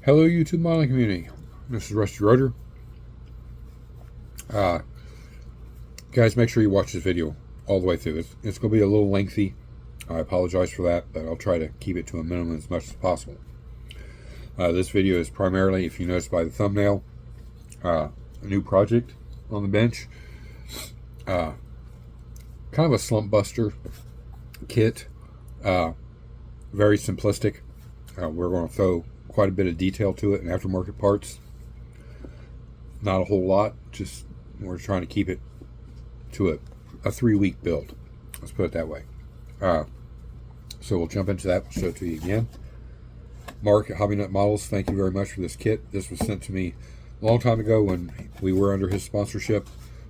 Hello, YouTube modeling community. This is Rusty Rotor. Guys, make sure you watch this video all the way through. It's going to be a little lengthy. I apologize for that, but I'll try to keep it to a minimum as much as possible. This video is primarily, if you notice by the thumbnail, a new project on the bench. Kind of a slump buster kit. Very simplistic. We're going to throw quite a bit of detail to it and aftermarket parts. Not a whole lot, just we're trying to keep it to a 3-week build. Let's put it that way. So we'll jump into that. We'll show it to you again. Mark at Hobby Nut Models, thank you very much for this kit. This was sent to me a long time ago when we were under his sponsorship.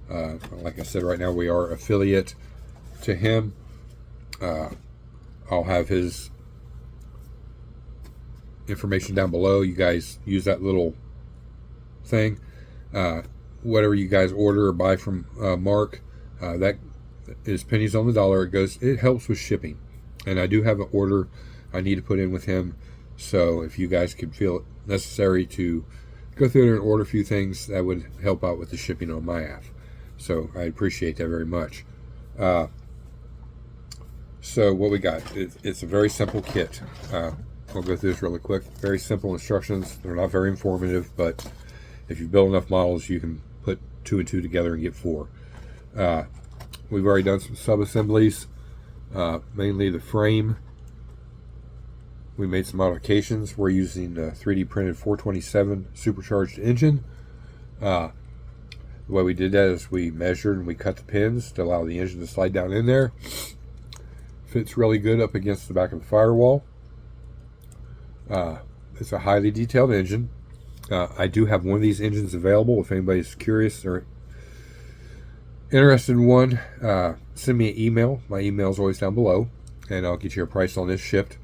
Like I said, right now we are affiliate to him. I'll have his information down below. You guys use that little thing. Whatever you guys order or buy from Mark, that is pennies on the dollar. It helps with shipping. And I do have an order I need to put in with him. So if you guys could feel it necessary to go through there and order a few things, that would help out with the shipping on my half. So I appreciate that very much. So what we got, it's a very simple kit. I'll go through this really quick. Very simple instructions. They're not very informative, but if you build enough models, you can put 2 and 2 together and get 4. We've already done some sub-assemblies, mainly the frame. We made some modifications. We're using a 3D printed 427 supercharged engine. The way we did that is we measured and we cut the pins to allow the engine to slide down in there. Fits really good up against the back of the firewall. It's a highly detailed engine. I do have one of these engines available. If anybody's curious or interested in one, send me an email. My email is always down below, and I'll get you a price on this shipped,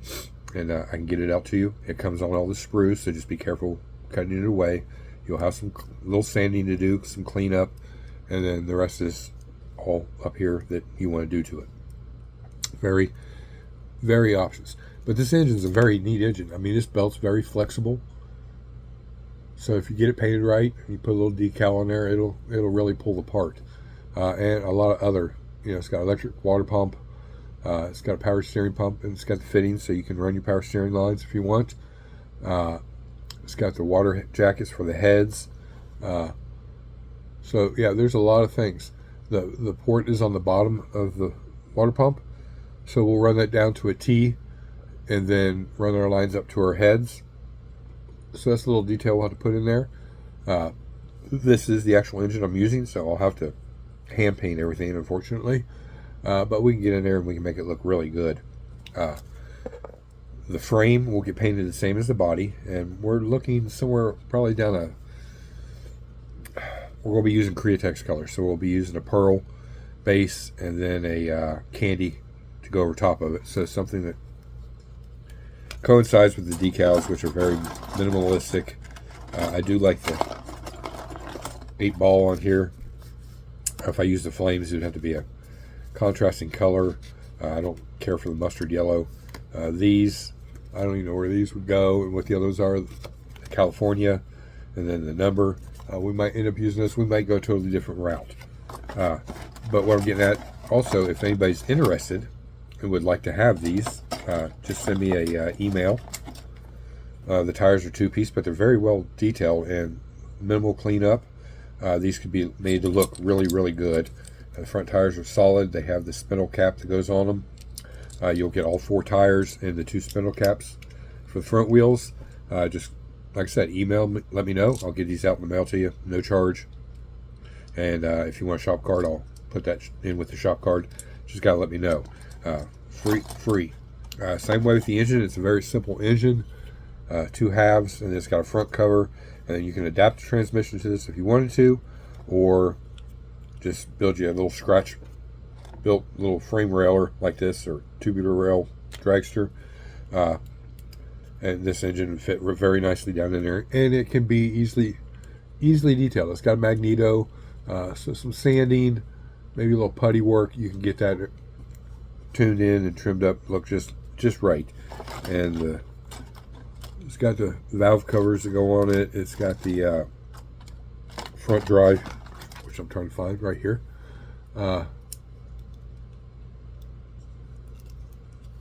and I can get it out to you. It comes on all the sprues, so just be careful cutting it away. You'll have some little sanding to do, some cleanup, and then the rest is all up here that you want to do to it. Very, very options. But this engine is a very neat engine. I mean, this belt's very flexible. So if you get it painted right, you put a little decal on there, it'll really pull apart. And a lot of other, it's got electric water pump, it's got a power steering pump, and it's got the fittings so you can run your power steering lines if you want. It's got the water jackets for the heads. So yeah, there's a lot of things. The port is on the bottom of the water pump, so we'll run that down to a T and then run our lines up to our heads. So that's a little detail we'll have to put in there. This is the actual engine I'm using, so I'll have to hand paint everything, unfortunately. But we can get in there and we can make it look really good. The frame will get painted the same as the body, and we're looking somewhere probably down we're going to be using Createx color, so we'll be using a pearl base and then a candy to go over top of it. So something that coincides with the decals, which are very minimalistic. I do like the 8-ball on here. If I use the flames, it would have to be a contrasting color. I don't care for the mustard yellow. These, I don't even know where these would go and what the others are. California, and then the number. We might end up using this. We might go a totally different route. But what I'm getting at, also, if anybody's interested and would like to have these, just send me a email. The tires are 2-piece, but they're very well detailed and minimal cleanup. These could be made to look really, really good. The front tires are solid. They have the spindle cap that goes on them. You'll get all 4 tires and the 2 spindle caps for the front wheels. Just like I said, email me, let me know. I'll get these out in the mail to you, no charge. And if you want a shop card, I'll put that in with the shop card. Just gotta let me know. Free. Same way with the engine. It's a very simple engine. 2 halves, and it's got a front cover, and then you can adapt the transmission to this if you wanted to, or just build you a little scratch built little frame railer like this, or tubular rail dragster. And this engine would fit very nicely down in there, and it can be easily detailed. It's got a magneto, so some sanding, maybe a little putty work. You can get that tuned in and trimmed up, look just right. And It's got the valve covers that go on it. It's got the front drive, which I'm trying to find right here.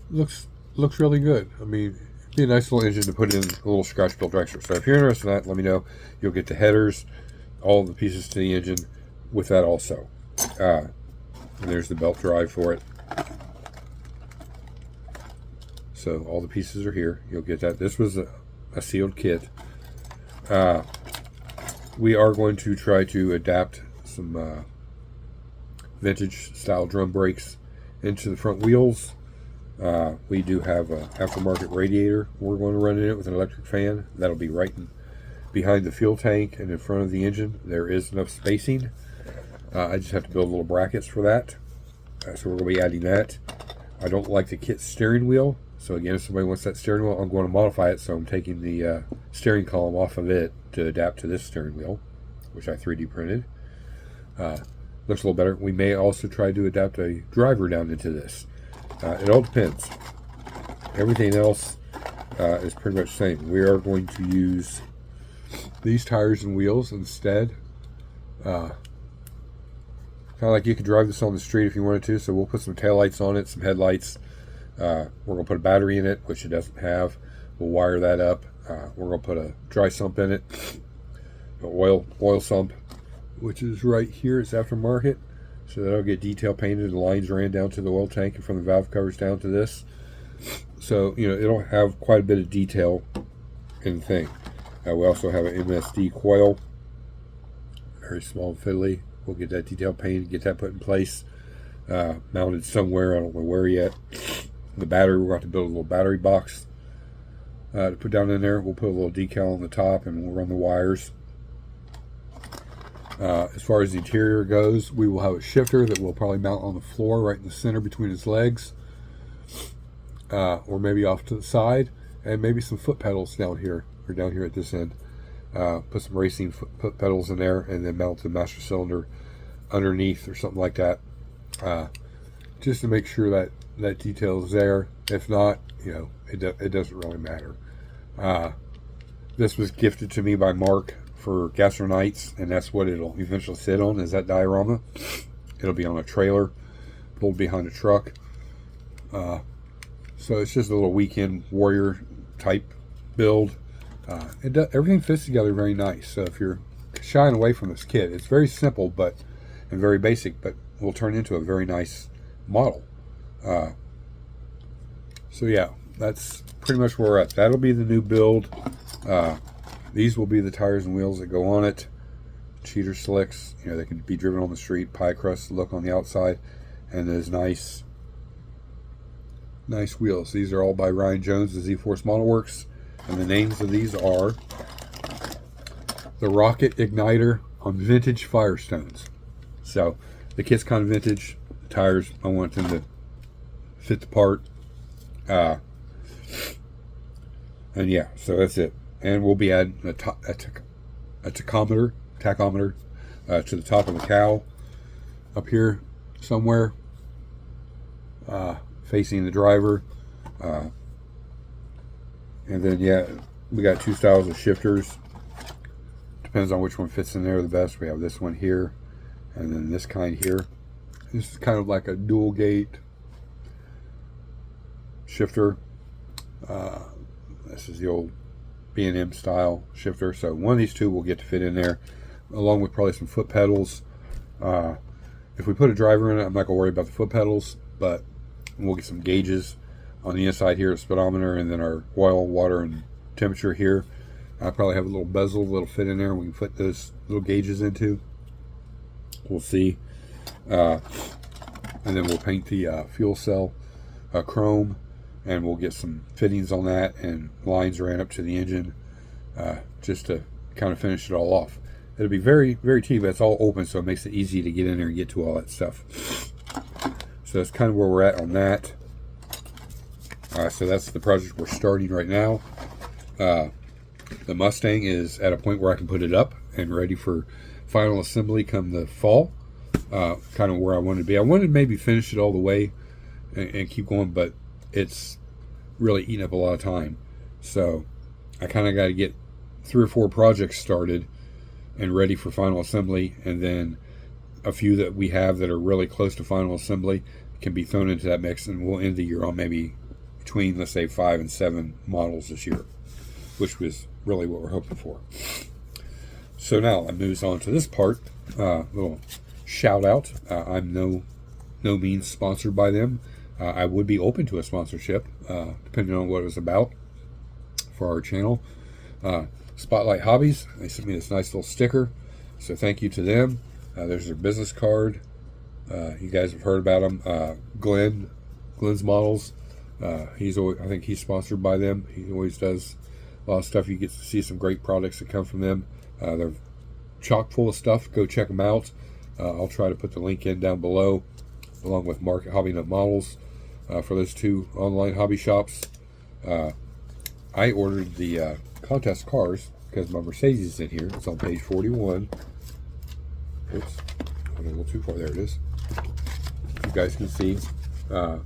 Looks really good. I mean, it'd be a nice little engine to put in a little scratch built dragster. So if you're interested in that, let me know. You'll get the headers, all the pieces to the engine with that also. And there's the belt drive for it. So all the pieces are here. You'll get that. This was a sealed kit. We are going to try to adapt some vintage style drum brakes into the front wheels. We do have an aftermarket radiator we're going to run in it with an electric fan. That'll be right behind the fuel tank and in front of the engine. There is enough spacing. I just have to build little brackets for that. So we're going to be adding that. I don't like the kit steering wheel. So again, if somebody wants that steering wheel, I'm going to modify it. So I'm taking the steering column off of it to adapt to this steering wheel, which I 3D printed. Looks a little better. We may also try to adapt a driver down into this. It all depends. Everything else is pretty much the same. We are going to use these tires and wheels instead. Kind of like you could drive this on the street if you wanted to. So we'll put some taillights on it, some headlights. We're going to put a battery in it, which it doesn't have. We'll wire that up. We're going to put a dry sump in it, an oil sump, which is right here. It's aftermarket, so that'll get detail painted. The lines ran down to the oil tank and from the valve covers down to this. So it'll have quite a bit of detail in the thing. We also have an MSD coil, very small and fiddly. We'll get that detail painted, get that put in place, mounted somewhere. I don't know where yet. The battery, we're going to build a little battery box to put down in there. We'll put a little decal on the top and we'll run the wires. As far as the interior goes, we will have a shifter that we'll probably mount on the floor right in the center between his legs, or maybe off to the side, and maybe some foot pedals down here or down here at this end. Put some racing foot pedals in there and then mount the master cylinder underneath or something like that, just to make sure that that detail is there. If not, it doesn't really matter. This was gifted to me by Mark for Gastro Nights, and that's what it'll eventually sit on, is that diorama. It'll be on a trailer pulled behind a truck. So it's just a little weekend warrior type build. Everything fits together very nice. So if you're shying away from this kit, it's very simple and very basic, but will turn into a very nice model. So yeah, that's pretty much where we're at. That'll be the new build. These will be the tires and wheels that go on it. Cheater slicks, they can be driven on the street. Pie crust look on the outside, and those nice wheels. These are all by Ryan Jones, the Z-Force Model Works, and the names of these are the Rocket Igniter on vintage Firestones. So the kit's kind of vintage. The tires, I want them to fit the part. And yeah, so that's it. And we'll be adding a tachometer to the top of the cowl up here somewhere, facing the driver. And then yeah, we got two styles of shifters. Depends on which one fits in there the best. We have this one here, and then this kind here. This is kind of like a dual gate shifter. This is the old B&M style shifter. So one of these two will get to fit in there, along with probably some foot pedals. If we put a driver in it, I'm not going to worry about the foot pedals, but we'll get some gauges on the inside here, a speedometer, and then our oil, water, and temperature here. I probably have a little bezel that'll fit in there, and we can put those little gauges into. We'll see. And then we'll paint the fuel cell chrome, and we'll get some fittings on that, and lines ran up to the engine, just to kind of finish it all off. It'll be very, very cheap, but it's all open, so it makes it easy to get in there and get to all that stuff. So that's kind of where we're at on that. So that's the project we're starting right now. The Mustang is at a point where I can put it up and ready for final assembly come the fall. Kind of where I wanted to be. I wanted to maybe finish it all the way and keep going, but it's really eating up a lot of time. So I kind of got to get 3 or 4 projects started and ready for final assembly, and then a few that we have that are really close to final assembly can be thrown into that mix, and we'll end the year on maybe between, let's say, 5 and 7 models this year, which was really what we're hoping for. So now it moves on to this part. Little shout out. I'm no means sponsored by them. I would be open to a sponsorship, depending on what it was about for our channel. Spotlight Hobbies, they sent me this nice little sticker, so thank you to them. There's their business card. You guys have heard about them. Glenn's models. I think he's sponsored by them. He always does a lot of stuff. You get to see some great products that come from them. They're chock full of stuff. Go check them out. I'll try to put the link in down below, along with Mark Hobby Nut Models, for those 2 online hobby shops. I ordered the contest cars because my Mercedes is in here. It's on page 41. Oops, I went a little too far. There it is. You guys can see right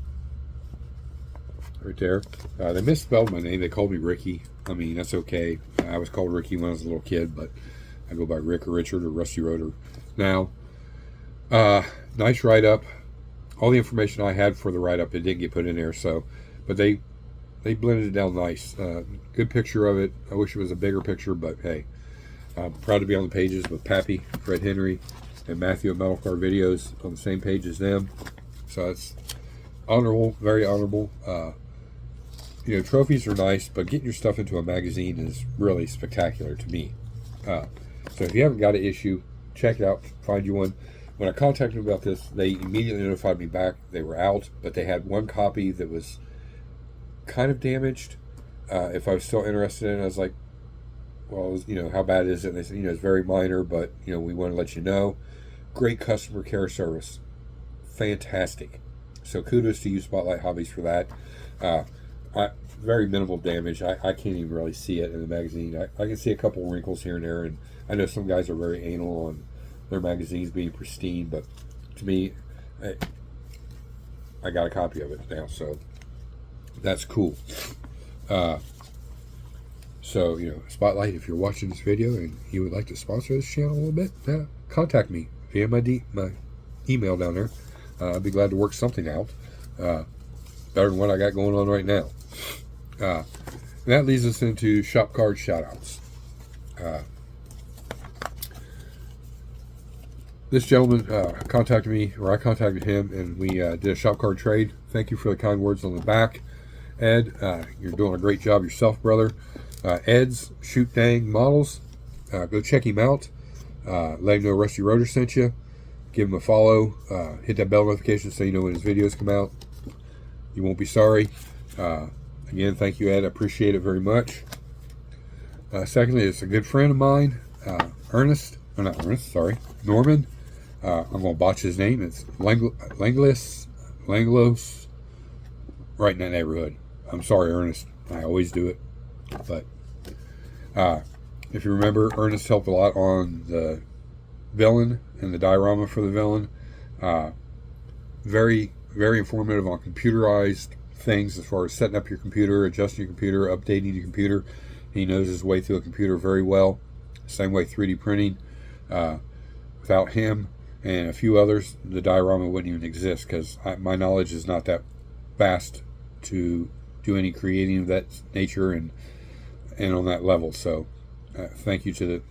there. They misspelled my name. They called me Ricky. I mean, that's okay. I was called Ricky when I was a little kid, but I go by Rick or Richard or Rusty Rotor now. Nice write-up. All the information I had for the write-up, it didn't get put in there, so, but they blended it down nice. Good picture of it. I wish it was a bigger picture, but hey, I'm proud to be on the pages with Pappy, Fred Henry, and Matthew at Metal Car Videos on the same page as them. So it's honorable, very honorable. Trophies are nice, but getting your stuff into a magazine is really spectacular to me. So if you haven't got an issue, check it out, find you one. When I contacted them about this, they immediately notified me back. They were out, but they had one copy that was kind of damaged. If I was still interested in it, I was like, well, how bad is it? And they said, it's very minor, but, we want to let you know. Great customer care service. Fantastic. So kudos to you, Spotlight Hobbies, for that. Very minimal damage. I can't even really see it in the magazine. I can see a couple wrinkles here and there, and I know some guys are very anal on their magazines being pristine, but to me, I got a copy of it now, so that's cool. So, Spotlight, if you're watching this video and you would like to sponsor this channel a little bit, contact me via my email down there. I'd be glad to work something out. Better than what I got going on right now. And that leads us into shop card shout-outs. This gentleman contacted me, or I contacted him, and we did a shop card trade. Thank you for the kind words on the back, Ed. You're doing a great job yourself, brother. Ed's Shoot Dang Models. Go check him out. Let him know Rusty Rotor sent you. Give him a follow. Hit that bell notification so you know when his videos come out. You won't be sorry. Again, thank you, Ed. I appreciate it very much. Secondly, it's a good friend of mine, Norman. I'm going to botch his name. It's Langlos, right in that neighborhood. I'm sorry, Ernest. I always do it. But if you remember, Ernest helped a lot on the villain and the diorama for the villain. Very, very informative on computerized things as far as setting up your computer, adjusting your computer, updating your computer. He knows his way through a computer very well. Same way 3D printing. Without him and a few others, the diorama wouldn't even exist, because my knowledge is not that vast to do any creating of that nature and on that level. So thank you to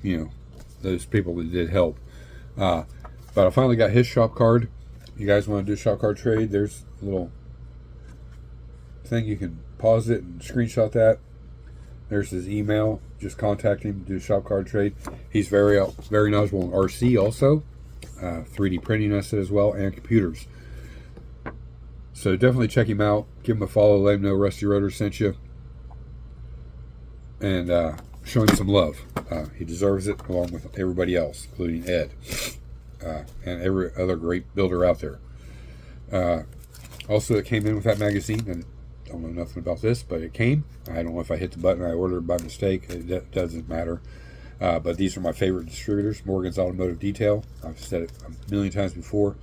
those people that did help. But I finally got his shop card. You guys want to do a shop card trade? There's a little thing you can pause it and screenshot that. There's his email. Just contact him, do a shop card trade. He's very knowledgeable in RC also, 3D printing, I said, as well, and computers. So definitely check him out. Give him a follow. Let him know Rusty Rotor sent you, and show him some love. He deserves it, along with everybody else, including Ed and every other great builder out there. Also, it came in with that magazine, and I don't know nothing about this, but it came. I don't know if I hit the button I ordered by mistake. It doesn't matter. But these are my favorite distributors, Morgan's Automotive Detail. I've said it a million times before.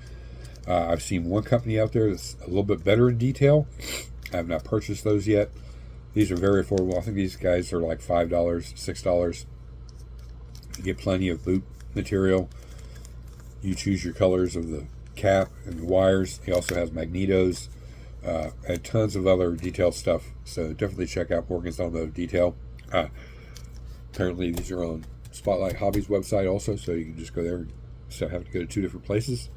I've seen one company out there that's a little bit better in detail. I have not purchased those yet. These are very affordable. I think these guys are like $5, $6. You get plenty of boot material. You choose your colors of the cap and the wires. He also has magnetos and tons of other detailed stuff. So definitely check out Morgan's Automotive Detail. Apparently these are on Spotlight Hobbies website also, so you can just go there instead of having to go to 2 different places.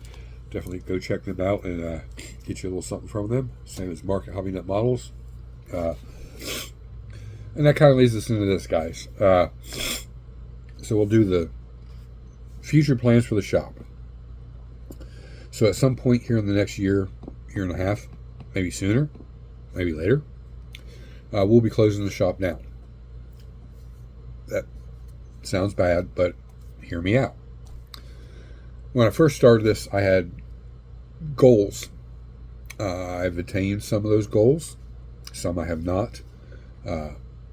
Definitely go check them out and get you a little something from them. Same as Mark at Hobby Nut Models. And that kind of leads us into this, guys. So we'll do the future plans for the shop. So at some point here in the next year and a half, maybe sooner, maybe later, we'll be closing the shop down. That sounds bad, but hear me out. When I first started this, I had goals. I've attained some of those goals. Some I have not.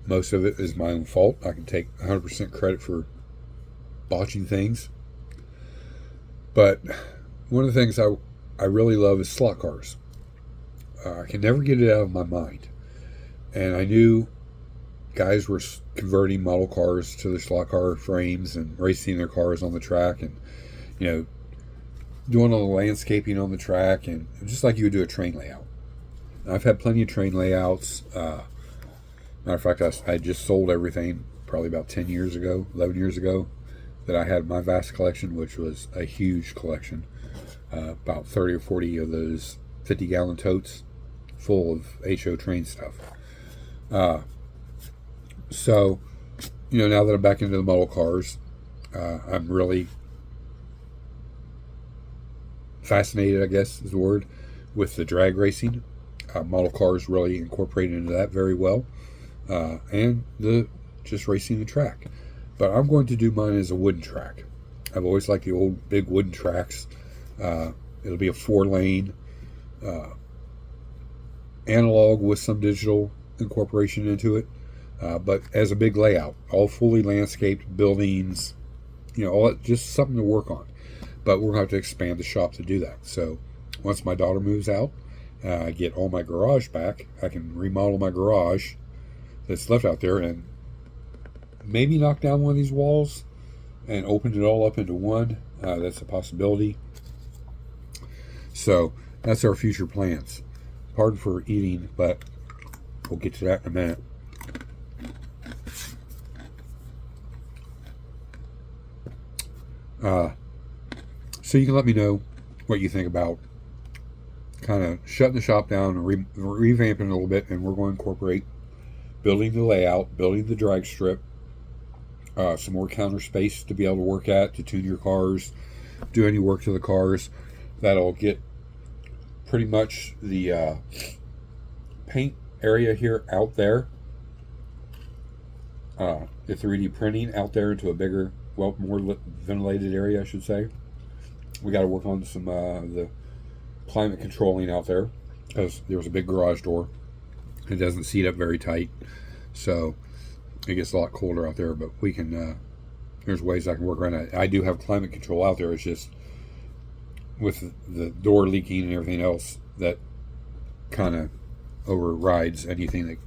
Most of it is my own fault. I can take 100% credit for botching things. But one of the things I really love is slot cars. I can never get it out of my mind. And I knew guys were converting model cars to the slot car frames and racing their cars on the track and, you know, doing all the landscaping on the track, and just like you would do a train layout. I've had plenty of train layouts. Matter of fact, I just sold everything probably about 10 years ago, 11 years ago, that I had my vast collection, which was a huge collection. About 30 or 40 of those 50-gallon totes full of HO train stuff. So, you know, now that I'm back into the model cars, I'm really fascinated, I guess is the word, with the drag racing. Model cars really incorporated into that very well. And the just racing the track. But I'm going to do mine as a wooden track. I've always liked the old big wooden tracks. It'll be a 4-lane analog with some digital incorporation into it. But as a big layout, all fully landscaped buildings, you know, all just something to work on. But we're going to have to expand the shop to do that. So once my daughter moves out, I get all my garage back, I can remodel my garage that's left out there and maybe knock down one of these walls and open it all up into one. That's a possibility. So that's our future plans. Pardon for eating, but we'll get to that in a minute. So you can let me know what you think about kind of shutting the shop down and revamping it a little bit, and we're going to incorporate building the layout, building the drag strip, some more counter space to be able to work at, to tune your cars, do any work to the cars. That'll get pretty much the paint area here out there, the 3D printing out there into a bigger, well, more ventilated area, I should say. We got to work on some the climate controlling out there, because there was a big garage door. It doesn't seat up very tight, so it gets a lot colder out there. But we can, there's ways I can work around it. I do have climate control out there. It's just with the door leaking and everything else, that kind of overrides anything that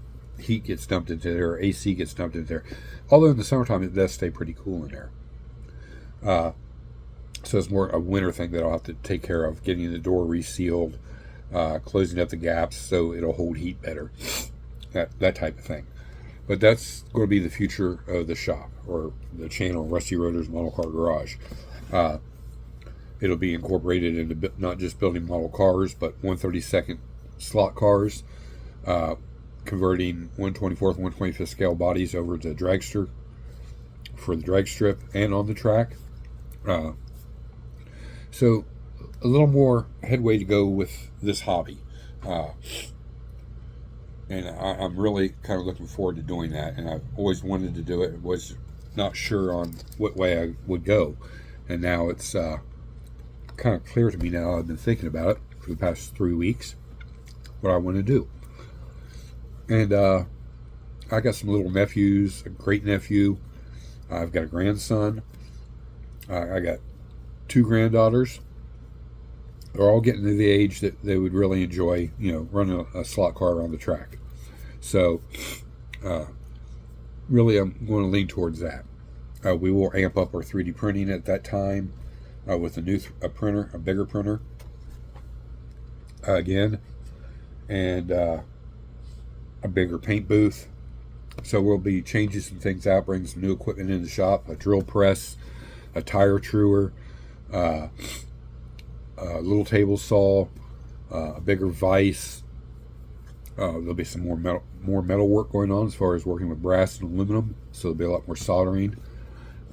heat gets dumped into there, or AC gets dumped into there. Although in the summertime it does stay pretty cool in there. So it's more a winter thing that I'll have to take care of, getting the door resealed, closing up the gaps so it'll hold heat better, that type of thing. But that's going to be the future of the shop, or the channel, Rusty Rotor's Model Car Garage. It'll be incorporated into not just building model cars, but 1/32 slot cars, converting 1/24 and 1/25 scale bodies over to dragster for the drag strip and on the track. So a little more headway to go with this hobby. And I'm really kind of looking forward to doing that. And I've always wanted to do it. Was not sure on what way I would go. And now it's kind of clear to me now. I've been thinking about it for the past 3 weeks, what I want to do. And I got some little nephews, a great nephew. I've got a grandson. I got 2 granddaughters. They're all getting to the age that they would really enjoy, you know, running a slot car around the track. So Really, I'm going to lean towards that. We will amp up our 3D printing at that time with a new printer, a bigger printer again, and a bigger paint booth. So we'll be changing some things out, bringing some new equipment in the shop, a drill press, a tire truer, a little table saw, a bigger vise. There'll be some more metal work going on as far as working with brass and aluminum, so there'll be a lot more soldering.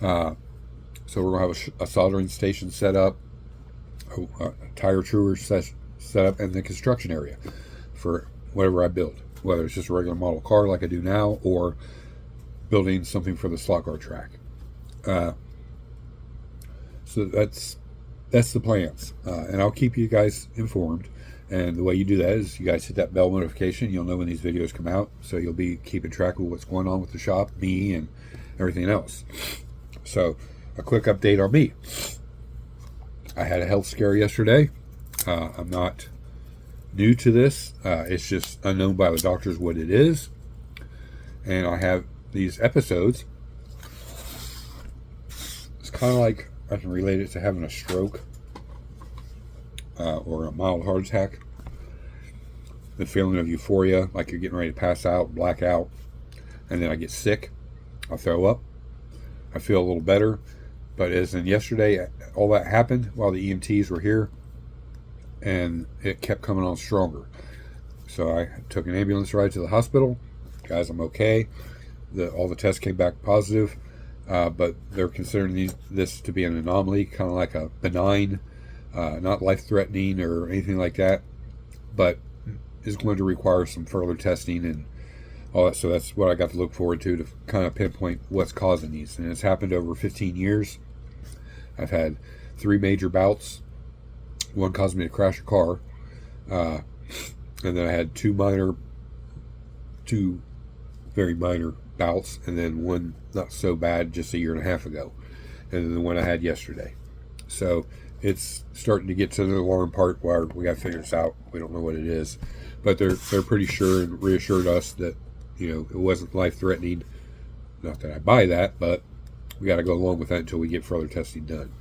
So we're going to have a soldering station set up, a tire truer set up in the construction area for whatever I build, whether it's just a regular model car like I do now, or building something for the slot car track. So that's the plans, and I'll keep you guys informed. And the way you do that is you guys hit that bell notification. You'll know when these videos come out, so you'll be keeping track of what's going on with the shop, me, and everything else. So a quick update on me. I had a health scare yesterday. I'm not new to this. It's just unknown by the doctors what it is. And I have these episodes. It's kind of like, I can relate it to having a stroke or a mild heart attack. The feeling of euphoria, like you're getting ready to pass out, black out, and then I get sick. I throw up. I feel a little better. But as in yesterday, all that happened while the EMTs were here, and it kept coming on stronger. So I took an ambulance ride to the hospital. Guys, I'm okay. All the tests came back positive, but they're considering this to be an anomaly, kind of like a benign, not life-threatening or anything like that, but is going to require some further testing and all that. So that's what I got to look forward to kind of pinpoint what's causing these. And it's happened over 15 years. I've had 3 major bouts. One caused me to crash a car. And then I had 2 very minor bouts, and then one not so bad just a year and a half ago. And then the one I had yesterday. So it's starting to get to the alarm part where we got to figure this out. We don't know what it is. But they're pretty sure and reassured us that, it wasn't life-threatening. Not that I buy that, but we got to go along with that until we get further testing done.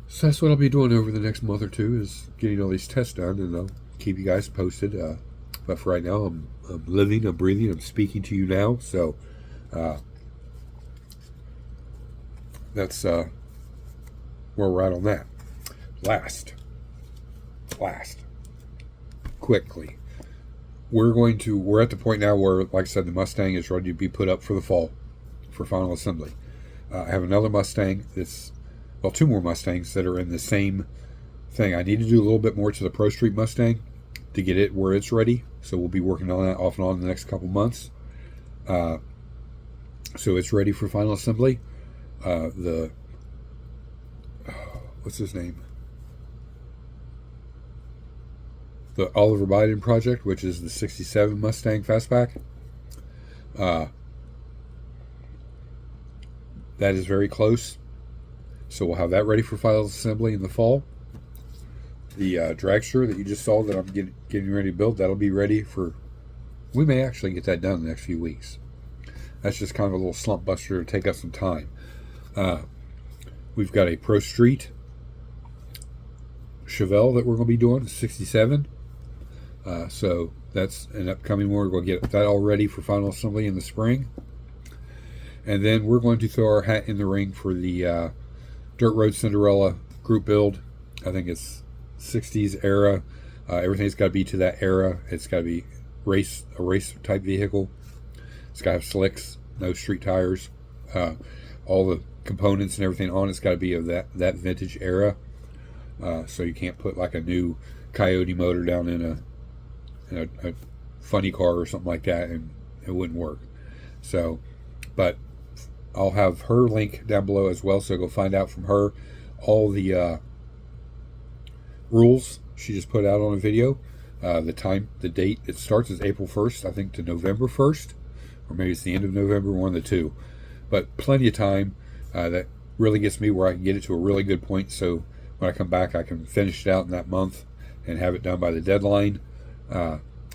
So that's what I'll be doing over the next month or two, is getting all these tests done, and I'll keep you guys posted. But for right now, I'm living, I'm breathing, I'm speaking to you now. So that's where we're at on that. Last, quickly. We're at the point now where, like I said, the Mustang is ready to be put up for the fall for final assembly. I have another Mustang 2 more Mustangs that are in the same thing. I need to do a little bit more to the Pro Street Mustang to get it where it's ready. So we'll be working on that off and on in the next couple months. So it's ready for final assembly. What's his name? The Oliver Biden project, which is the 67 Mustang Fastback. That is very close. So we'll have that ready for final assembly in the fall. The dragster that you just saw that I'm getting ready to build, that'll be ready for... We may actually get that done in the next few weeks. That's just kind of a little slump buster to take up some time. We've got a Pro Street Chevelle that we're going to be doing, 67. So that's an upcoming one. We're going to get that all ready for final assembly in the spring. And then we're going to throw our hat in the ring for the Dirt Road Cinderella group build. I think it's 60s era. Everything's got to be to that era. It's got to be a race type vehicle. It's got to have slicks, no street tires. All the components and everything on it's got to be of that vintage era. So you can't put like a new Coyote motor down in a funny car or something like that, and it wouldn't work. So, but I'll have her link down below as well, so go find out from her all the rules she just put out on a video. The date it starts is April 1st, I think, to November 1st, or maybe it's the end of November, one of the two. But plenty of time. That really gets me where I can get it to a really good point, so when I come back I can finish it out in that month and have it done by the deadline.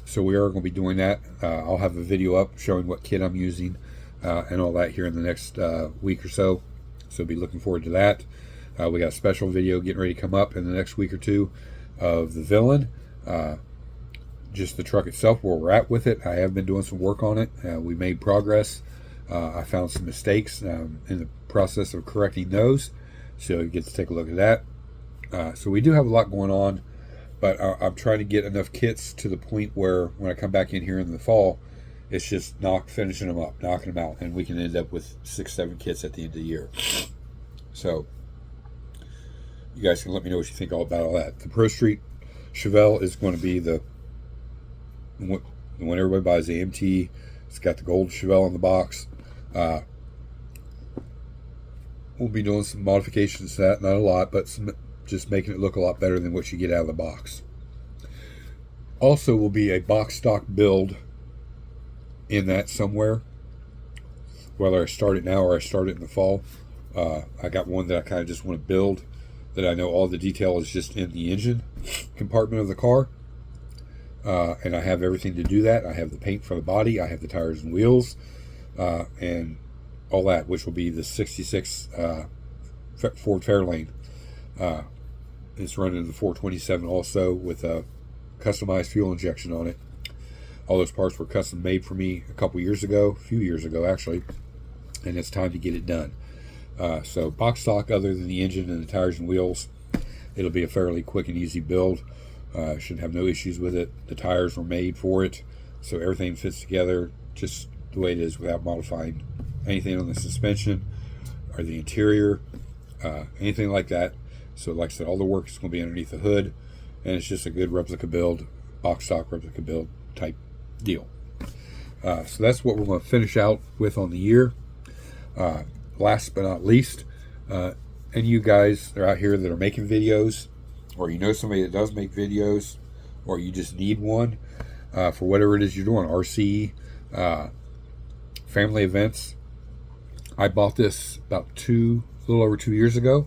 So we are going to be doing that. I'll have a video up showing what kit I'm using and all that here in the next week or so. So be looking forward to that. We got a special video getting ready to come up in the next week or two of the villain. Just the truck itself, where we're at with it. I have been doing some work on it. We made progress. I found some mistakes in the process of correcting those. So you get to take a look at that. So we do have a lot going on. But I'm trying to get enough kits to the point where when I come back in here in the fall, it's just finishing them up, knocking them out, and we can end up with 6-7 kits at the end of the year. So you guys can let me know what you think about all that. The Pro Street Chevelle is going to be the one everybody buys, the AMT. It's got the gold Chevelle on the box. We'll be doing some modifications to that, not a lot, but just making it look a lot better than what you get out of the box. Also will be a box stock build in that somewhere, whether I start it now or I start it in the fall. I got one that I kind of just want to build, that I know all the detail is just in the engine compartment of the car, and I have everything to do that. I have the paint for the body, I have the tires and wheels, and all that, which will be the 66 Ford Fairlane. It's running the 427 also with a customized fuel injection on it. All those parts were custom made for me a few years ago actually, and it's time to get it done. So box stock, other than the engine and the tires and wheels, it'll be a fairly quick and easy build. Should have no issues with it. The tires were made for it, so everything fits together just the way it is without modifying anything on the suspension or the interior, anything like that. So like I said, all the work is going to be underneath the hood, and it's just a good replica build, box stock replica build type deal. So that's what we're going to finish out with on the year. Last but not least, and you guys that are out here that are making videos, or you know somebody that does make videos, or you just need one for whatever it is you're doing, RC, family events. I bought this about a little over 2 years ago.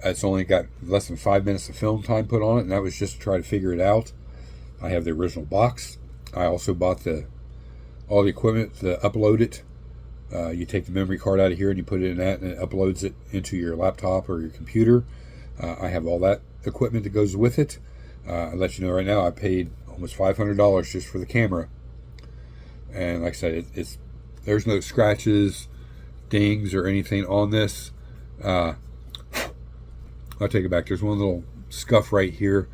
It's only got less than 5 minutes of film time put on it, and that was just to try to figure it out. I have the original box. I also bought all the equipment to upload it. You take the memory card out of here and you put it in that, and it uploads it into your laptop or your computer. I have all that equipment that goes with it. I'll let you know right now, I paid almost $500 just for the camera. And like I said, there's no scratches, dings, or anything on this. I'll take it back. There's one little scuff right here,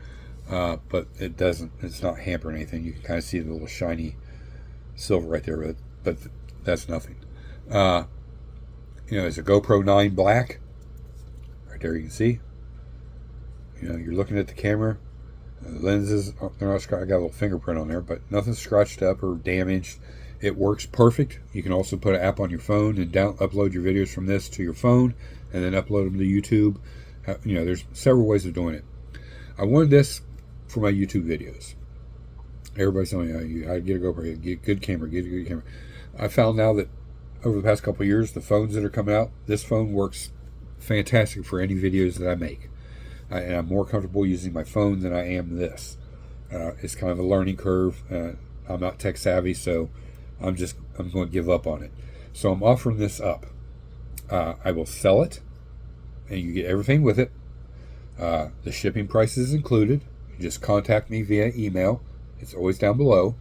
but it's not hampering anything. You can kind of see the little shiny silver right there, but that's nothing. It's a GoPro 9 Black. Right there you can see. You're looking at the camera. The lenses, they're not scratched. I got a little fingerprint on there, but nothing's scratched up or damaged. It works perfect. You can also put an app on your phone and upload your videos from this to your phone, and then upload them to YouTube. There's several ways of doing it. I wanted this for my YouTube videos. Everybody's telling me, I get a GoPro, get a good camera, get a good camera. I found now that over the past couple of years, the phones that are coming out, this phone works fantastic for any videos that I make. And I'm more comfortable using my phone than I am this. It's kind of a learning curve. I'm not tech savvy, so I'm going to give up on it. So I'm offering this up. I will sell it, and you get everything with it. The shipping price is included. You just contact me via email. It's always down below,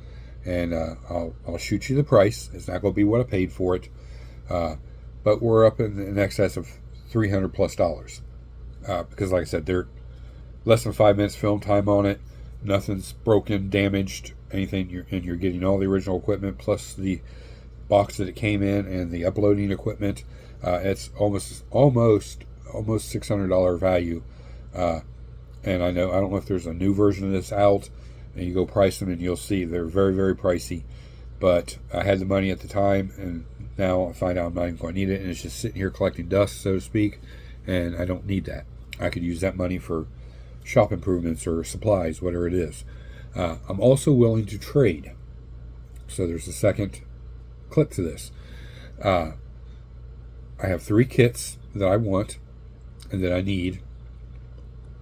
and I'll shoot you the price. It's not going to be what I paid for it, but we're up in excess of $300+. Because like I said, they're less than 5 minutes film time on it. Nothing's broken, damaged, anything. You're getting all the original equipment plus the box that it came in and the uploading equipment. It's almost $600 value. And I don't know if there's a new version of this out, and you go price them and you'll see they're very, very pricey. But I had the money at the time, and now I find out I'm not even going to need it, and it's just sitting here collecting dust, so to speak, and I don't need that. I could use that money for shop improvements or supplies, whatever it is. I'm also willing to trade. So there's a second clip to this. I have 3 kits that I want and that I need,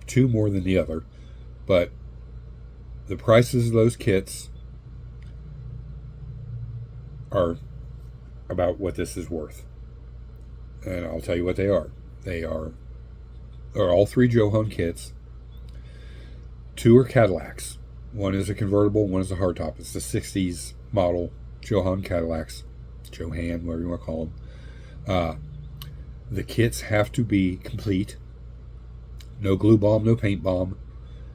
2 more than the other, but the prices of those kits are about what this is worth. And I'll tell you what they are. They're all three Johan kits. Two are Cadillacs. One is a convertible, one is a hardtop. It's the 60s model Johan Cadillacs. Johan, whatever you want to call them. The kits have to be complete. No glue bomb, no paint bomb.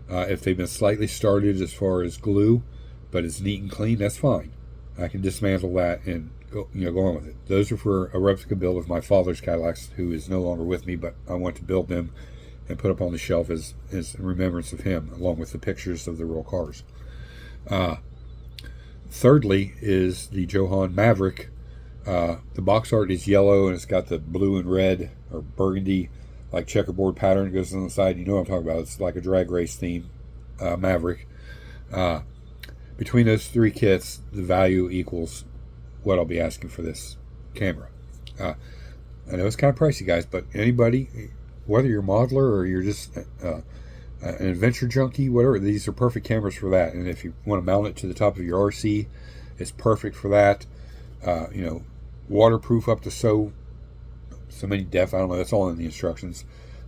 If they've been slightly started as far as glue, but it's neat and clean, that's fine. I can dismantle that and go on with it. Those are for a replica build of my father's Cadillacs, who is no longer with me, but I want to build them and put up on the shelf as remembrance of him, along with the pictures of the real cars. Thirdly is the Johan Maverick. The box art is yellow, and it's got the blue and red or burgundy like checkerboard pattern that goes on the side. You know what I'm talking about. It's like a drag race theme Maverick. Between those three kits, the value equals what I'll be asking for this camera. I know it's kind of pricey, guys, but anybody, whether you're a modeler or you're just an adventure junkie, whatever, these are perfect cameras for that. And if you want to mount it to the top of your RC, it's perfect for that. Waterproof up to so many depth. I don't know. That's all in the instructions,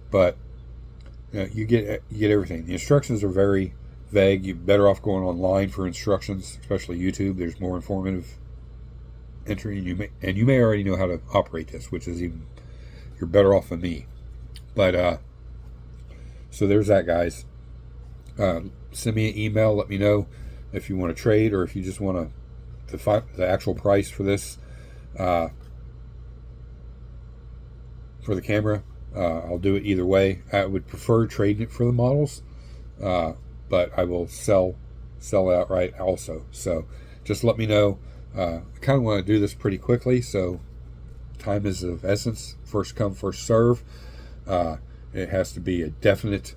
but you get everything. The instructions are very vague. You're better off going online for instructions, especially YouTube. There's more informative entry, and you may already know how to operate this, which is even, you're better off than me. But so there's that, guys. Send me an email. Let me know if you want to trade or if you just want the actual price for this. For the camera, I'll do it either way. I would prefer trading it for the models, but I will sell it outright also. So just let me know. I kind of want to do this pretty quickly, so time is of essence. First come, first serve. It has to be a definite.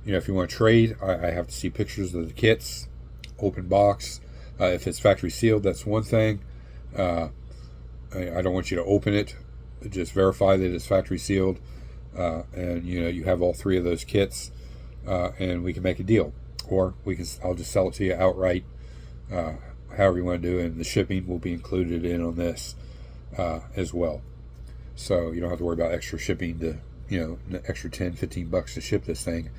If you want to trade, I have to see pictures of the kits, open box. If it's factory sealed, that's one thing. I don't want you to open it. Just verify that it's factory sealed, and you have all three of those kits, and we can make a deal. Or I'll just sell it to you outright, however you want to do it, and the shipping will be included in on this as well. So you don't have to worry about extra shipping to an extra $10-15 to ship this thing.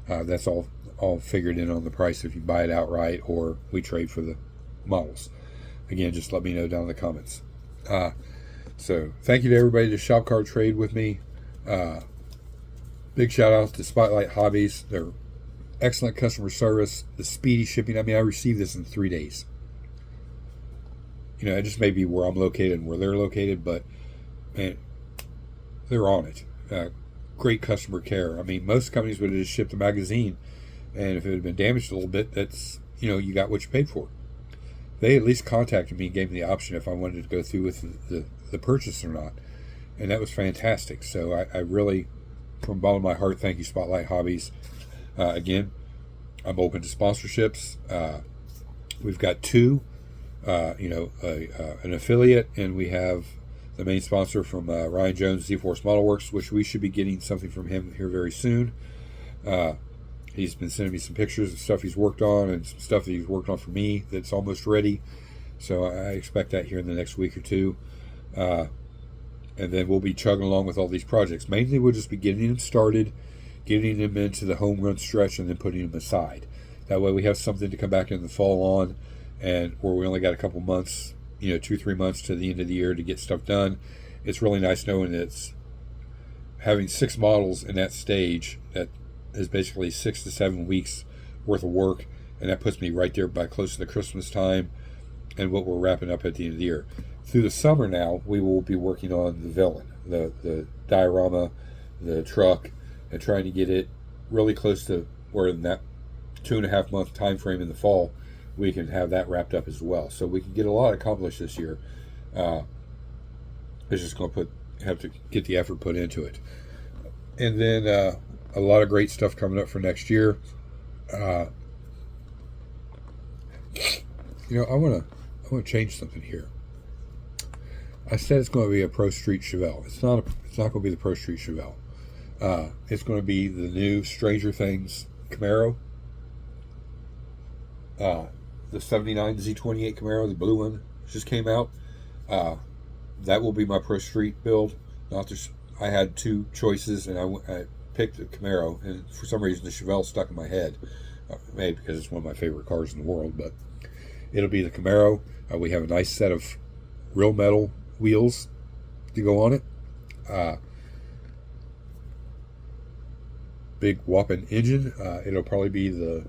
That's all figured in on the price if you buy it outright or we trade for the models. Again, just let me know down in the comments. So thank you to everybody to Shop Car Trade with me. Big shout out to Spotlight Hobbies. They're excellent customer service, the speedy shipping. I received this in 3 days. It just may be where I'm located and where they're located, but man, they're on it. Great customer care. Most companies would have just shipped a magazine, and if it had been damaged a little bit, that's you got what you paid for. They at least contacted me and gave me the option if I wanted to go through with the purchase or not, and that was fantastic. So I really, from the bottom of my heart, thank you, Spotlight Hobbies. Again, I'm open to sponsorships. We've got two, an affiliate, and we have the main sponsor from Ryan Jones, Z-Force Model Works, which we should be getting something from him here very soon. He's been sending me some pictures of stuff he's worked on and some stuff that he's worked on for me that's almost ready. So I expect that here in the next week or two. And then we'll be chugging along with all these projects. Mainly we'll just be getting them started, getting them into the home run stretch, and then putting them aside. That way we have something to come back in the fall on, and where we only got a couple months, 2-3 months to the end of the year to get stuff done. It's really nice knowing that it's having 6 models in that stage. That is basically 6 to 7 weeks worth of work, and that puts me right there by close to the Christmas time and what we're wrapping up at the end of the year. Through the summer now, we will be working on the villain, the diorama, the truck, and trying to get it really close to where in that 2.5 month time frame in the fall we can have that wrapped up as well. So we can get a lot accomplished this year. It's just going to have to get the effort put into it. And then a lot of great stuff coming up for next year. I want to change something here. I said it's going to be a Pro Street Chevelle. It's not going to be the Pro Street Chevelle. It's going to be the new Stranger Things Camaro. The 79 Z28 Camaro, the blue one. just came out. That will be my Pro Street build. Not just, I had two choices, and I picked the Camaro, and for some reason the Chevelle stuck in my head. Maybe because it's one of my favorite cars in the world, but it'll be the Camaro. We have a nice set of real metal wheels to go on it. Big whopping engine. It'll probably be the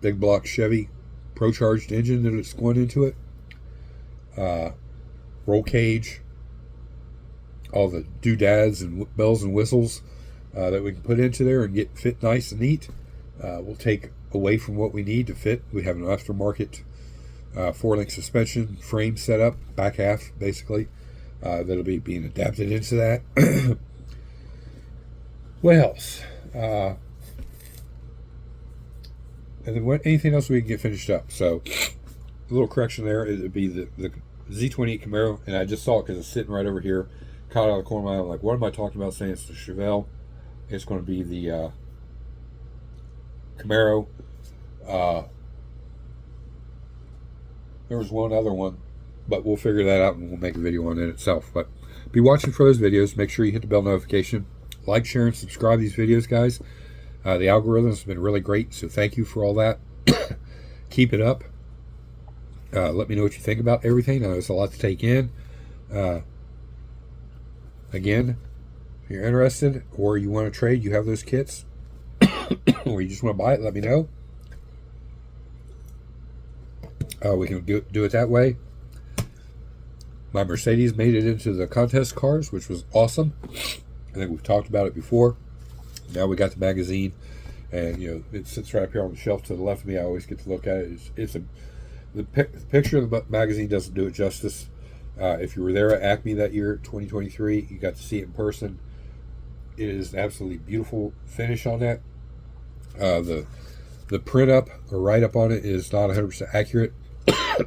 big block Chevy Pro-charged engine that it's going into it. Roll cage. All the doodads and bells and whistles that we can put into there and get fit nice and neat. We'll take away from what we need to fit. We have an aftermarket 4-link suspension frame set up, back half basically, that'll be being adapted into that. What else? And then anything else we can get finished up. So a little correction there. It would be the Z28 Camaro, and I just saw it because it's sitting right over here, caught out of the corner of my eye. I'm like, what am I talking about saying it's the Chevelle? It's going to be the Camaro. There was one other one, but we'll figure that out and we'll make a video on it itself. But be watching for those videos. Make sure you hit the bell notification. Like, share, and subscribe to these videos, guys. The algorithm has been really great, so thank you for all that. Keep it up. Let me know what you think about everything. I know it's a lot to take in. Again, if you're interested or you want to trade, you have those kits, or you just want to buy it, let me know. We can do it that way. My Mercedes made it into the contest cars, which was awesome. I think we've talked about it before. Now we got the magazine, and it sits right up here on the shelf to the left of me. I always get to look at it. The picture of the magazine doesn't do it justice. If you were there at Acme that year, 2023, you got to see it in person. It is an absolutely beautiful finish on that. The print up or write up on it is not 100% accurate,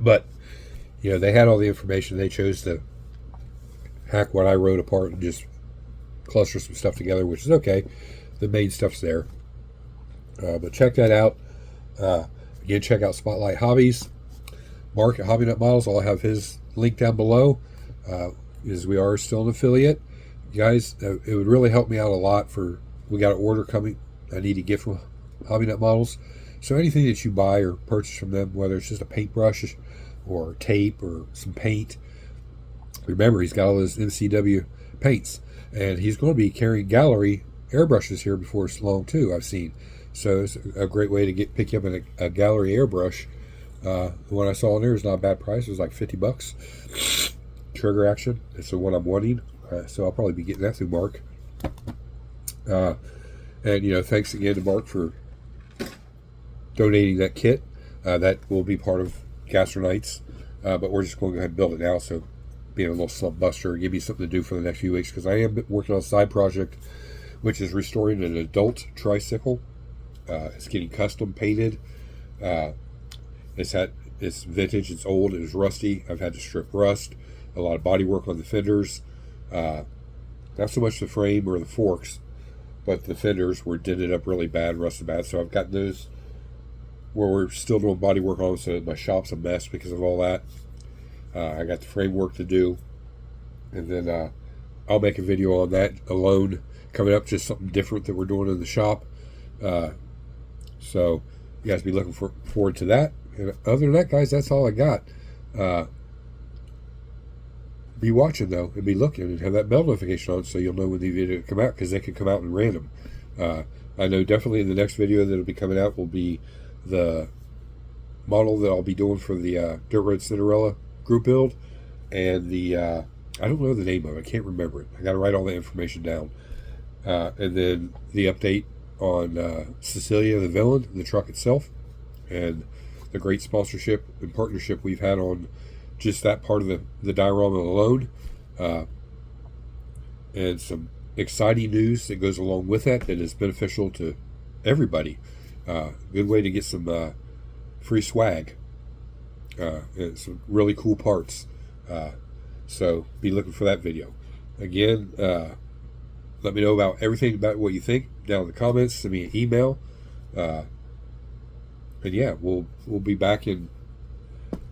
but they had all the information. They chose to hack what I wrote apart and just cluster some stuff together, which is okay. The main stuff's there. But check that out. Again, check out Spotlight Hobbies. Mark at Hobby Nut Models. I'll have his link down below, as we are still an affiliate. Guys, it would really help me out a lot. We got an order coming I need to get from Hobby Nut Models. So anything that you buy or purchase from them, whether it's just a paintbrush or tape or some paint, remember he's got all those MCW paints, and he's going to be carrying gallery airbrushes here before it's long too, I've seen. So it's a great way to pick you up a gallery airbrush. The one I saw in there is not a bad price. It was like $50. Trigger action. It's the one I'm wanting. So I'll probably be getting that through Mark. And thanks again to Mark for donating that kit. That will be part of Gastronites. But we're just going to go ahead and build it now. So being a little slump buster, give me something to do for the next few weeks, because I am working on a side project, which is restoring an adult tricycle. It's getting custom painted. It's vintage, it's old, it is rusty. I've had to strip rust, a lot of body work on the fenders. Not so much the frame or the forks, but the fenders were dented up really bad, rusted bad. So I've got those where we're still doing body work on them, so my shop's a mess because of all that. I got the framework to do, and then I'll make a video on that alone coming up, just something different that we're doing in the shop. So you guys be looking forward to that. And other than that, guys, that's all I got. Be watching though, and be looking, and have that bell notification on so you'll know when the video come out, because they can come out in random. I know definitely in the next video that'll be coming out will be the model that I'll be doing for the Dirt Road Cinderella group build, and the I don't know the name of it. I can't remember it. I got to write all the information down. And then the update on Cecilia the Villain, the truck itself, and the great sponsorship and partnership we've had on just that part of the diorama alone, and some exciting news that goes along with that is beneficial to everybody. Good way to get some free swag, and some really cool parts. So be looking for that video. Again, let me know about everything about what you think down in the comments. Send me an email. And yeah, we'll be back in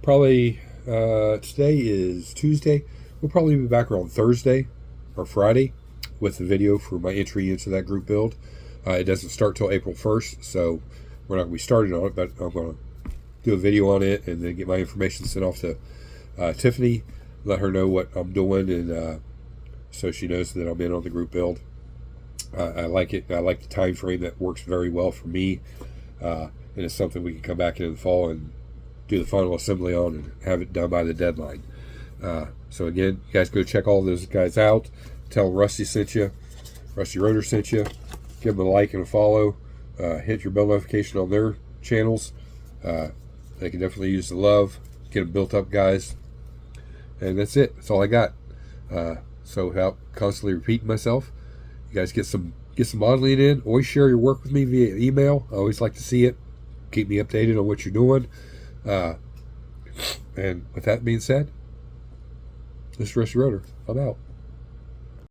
probably Today is Tuesday. We'll probably be back around Thursday or Friday with the video for my entry into that group build. It doesn't start till April 1st, so we're not going to be starting on it, but I'm going to do a video on it and then get my information sent off to Tiffany, let her know what I'm doing, and so she knows that I'm in on the group build. I like it. I like the time frame. That works very well for me, and it's something we can come back in the fall and do the final assembly on and have it done by the deadline. So again, you guys go check all those guys out. Tell them Rusty sent you, Rusty Rotor sent you. Give them a like and a follow. Hit your bell notification on their channels. They can definitely use the love. Get them built up, guys. And that's it. That's all I got. So without constantly repeating myself, you guys get some modeling in. Always share your work with me via email. I always like to see it. Keep me updated on what you're doing. And with that being said, this is Rusty Rotor. I'm out.